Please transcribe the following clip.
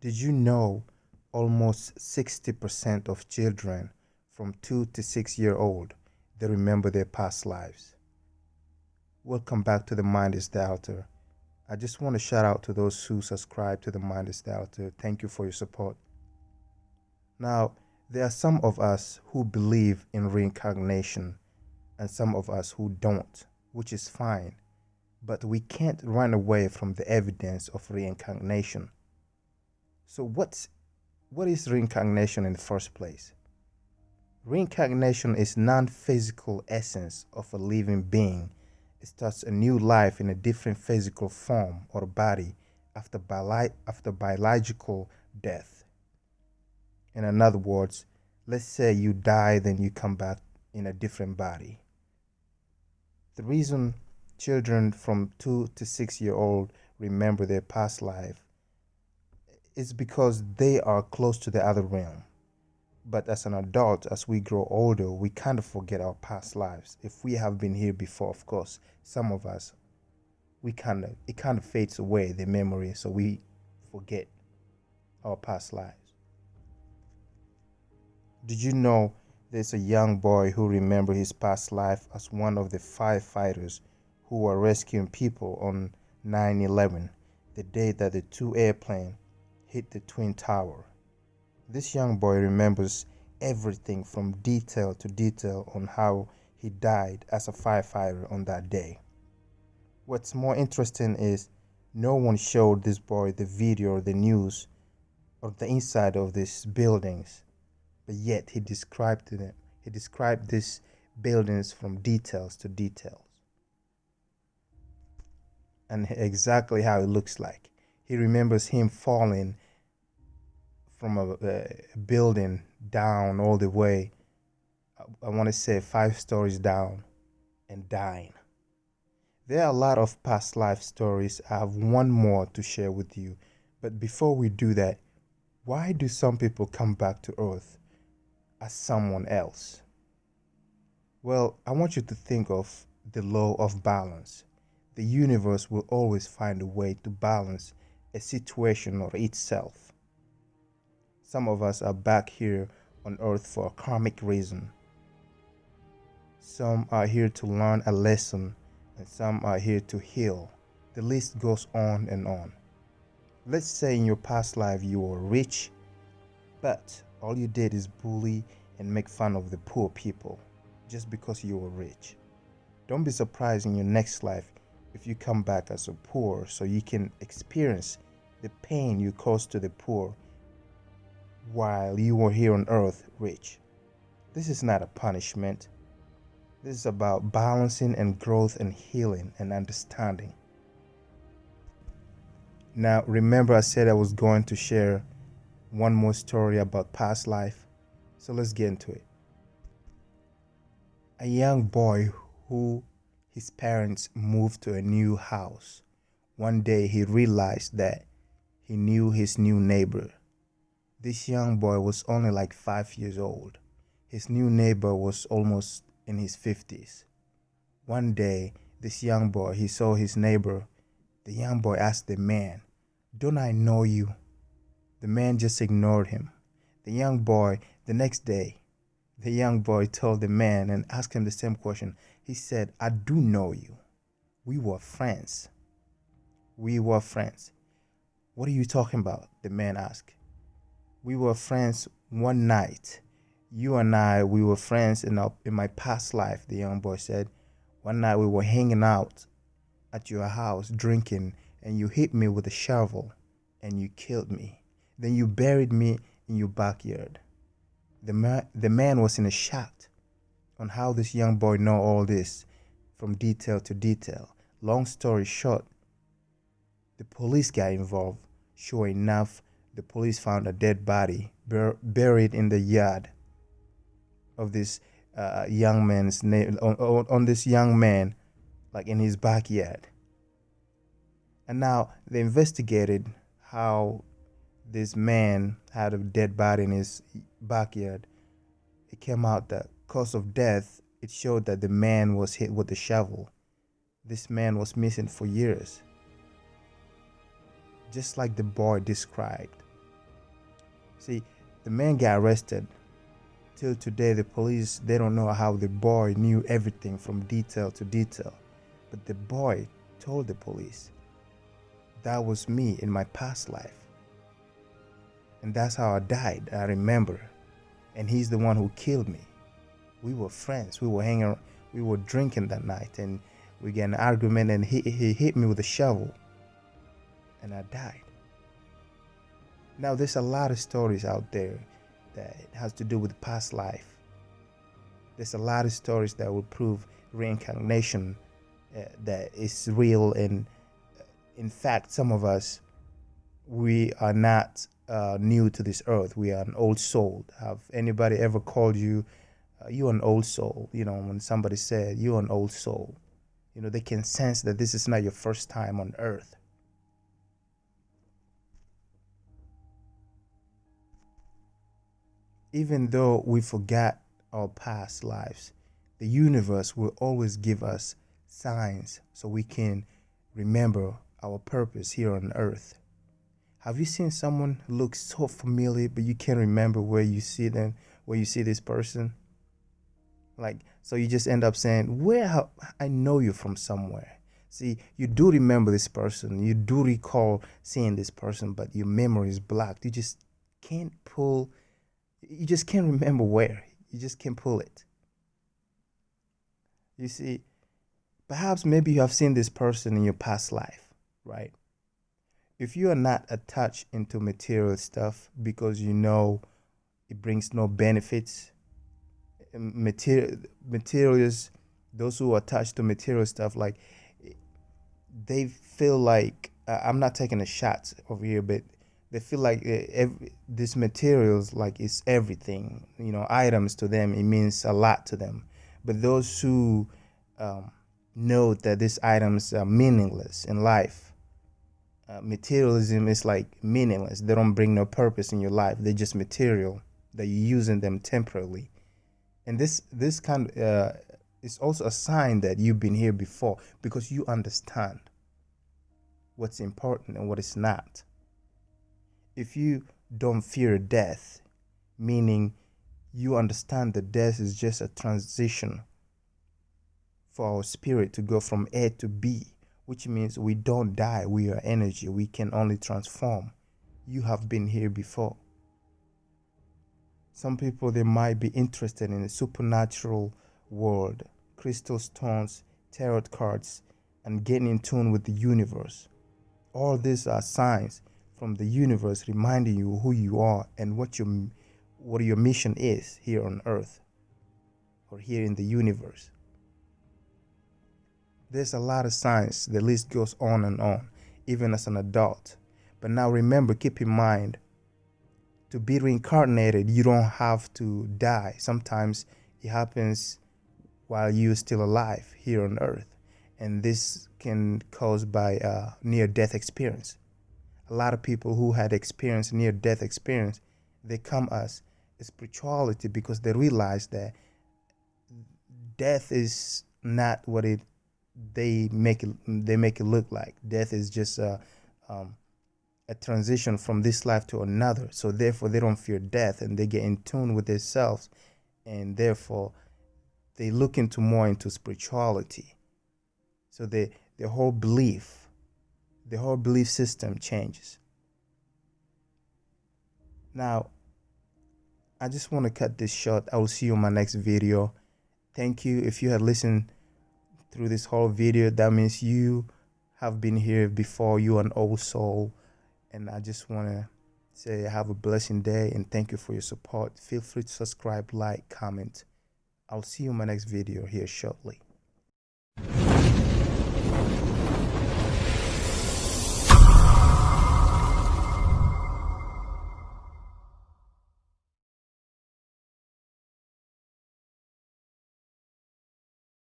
Did you know almost 60% of children from 2 to 6 year old they remember their past lives? Welcome back to the Mind is the Author. I just want to shout out to those who subscribe to the Mind is the Author. Thank you for your support. Now, there are some of us who believe in reincarnation and some of us who don't, which is fine. But we can't run away from the evidence of reincarnation. So what is reincarnation in the first place? Reincarnation is non-physical essence of a living being. It starts a new life in a different physical form or body after biological death. In other words, let's say you die, then you come back in a different body. The reason children from 2 to 6 year old remember their past life is because they are close to the other realm. But as an adult, as we grow older, we kind of forget our past lives. If we have been here before, of course, some of us, it kind of fades away, the memory, so we forget our past lives. Did you know there's a young boy who remembers his past life as one of the firefighters who were rescuing people on 9/11, the day that the two airplanes hit the Twin Tower? This young boy remembers everything from detail to detail on how he died as a firefighter on that day. What's more interesting is no one showed this boy the video or the news or the inside of these buildings, but yet he described these buildings from details to details and exactly how it looks like. He remembers him falling from a building down all the way, I want to say 5 stories down, and dying. There are a lot of past life stories. I have one more to share with you. But before we do that, why do some people come back to Earth as someone else? Well, I want you to think of the law of balance. The universe will always find a way to balance a situation or itself. Some of us are back here on Earth for a karmic reason. Some are here to learn a lesson, and some are here to heal. The list goes on and on. Let's say in your past life you were rich, but all you did is bully and make fun of the poor people just because you were rich. Don't be surprised in your next life if you come back as a poor, so you can experience the pain you caused to the poor while you were here on Earth rich. This is not a punishment. This is about balancing and growth and healing and understanding. Now, remember I said I was going to share one more story about past life. So let's get into it. A young boy who his parents moved to a new house. One day he realized that he knew his new neighbor. This young boy was only like 5 years old. His new neighbor was almost in his 50s. One day, this young boy, he saw his neighbor. The young boy asked the man, "Don't I know you?" The man just ignored him. The next day, the young boy told the man and asked him the same question. He said, "I do know you. We were friends." "We were friends." "What are you talking about?" the man asked. "We were friends one night. You and I, we were friends in my past life," the young boy said. "One night we were hanging out at your house drinking, and you hit me with a shovel and you killed me. Then you buried me in your backyard." The man was in a shock on how this young boy know all this from detail to detail. Long story short, the police got involved. Sure enough, the police found a dead body buried in the yard of this young man's name on this young man, like in his backyard. And now they investigated how this man had a dead body in his backyard. It came out that cause of death, it showed that the man was hit with a shovel. This man was missing for years, just like the boy described. See, the man got arrested. Till today, the police, they don't know how the boy knew everything from detail to detail. But the boy told the police, that was me in my past life. And that's how I died, I remember. And he's the one who killed me. We were friends. We were hanging around, we were drinking that night, and we got an argument, and he hit me with a shovel. And I died. Now, there's a lot of stories out there that has to do with past life. There's a lot of stories that will prove reincarnation, that is real. And in fact, some of us, we are not new to this earth. We are an old soul. Have anybody ever called you, you're an old soul? You know, when somebody said you're an old soul, you know, they can sense that this is not your first time on earth. Even though we forgot our past lives, the universe will always give us signs so we can remember our purpose here on earth. Have you seen someone look so familiar, but you can't remember where you see them, where you see this person? Like, so you just end up saying, I know you from somewhere. See, you do remember this person, you do recall seeing this person, but your memory is blocked. You just can't remember where. You just can't pull it. You see, perhaps maybe you have seen this person in your past life, right? If you are not attached into material stuff because you know it brings no benefits, materials, those who are attached to material stuff, like, they feel like, I'm not taking a shot over here, but they feel like this materials, like, it's everything. You know, items to them, it means a lot to them. But those who know that these items are meaningless in life, materialism is like meaningless. They don't bring no purpose in your life. They're just material that you're using them temporarily. And this kind is also a sign that you've been here before, because you understand what's important and what is not. If you don't fear death, meaning you understand that death is just a transition for our spirit to go from A to B, which means we don't die. We are energy. We can only transform. You have been here before. Some people, they might be interested in the supernatural world, crystal stones, tarot cards, and getting in tune with the universe. All these are signs from the universe reminding you who you are and what your mission is here on earth or here in the universe. There's a lot of signs. The list goes on, even as an adult. But now remember, keep in mind, to be reincarnated, you don't have to die. Sometimes it happens while you're still alive here on earth. And this can caused by a near-death experience. A lot of people who had experienced near-death experience, they come as spirituality because they realize that death is not what they make it look like. Death is just a transition from this life to another. So therefore, they don't fear death, and they get in tune with themselves, and therefore, they look more into spirituality. So the whole belief system changes. Now, I just want to cut this short. I will see you in my next video. Thank you. If you had listened through this whole video, that means you have been here before. You're an old soul. And I just want to say have a blessing day, and thank you for your support. Feel free to subscribe, like, comment. I'll see you in my next video here shortly.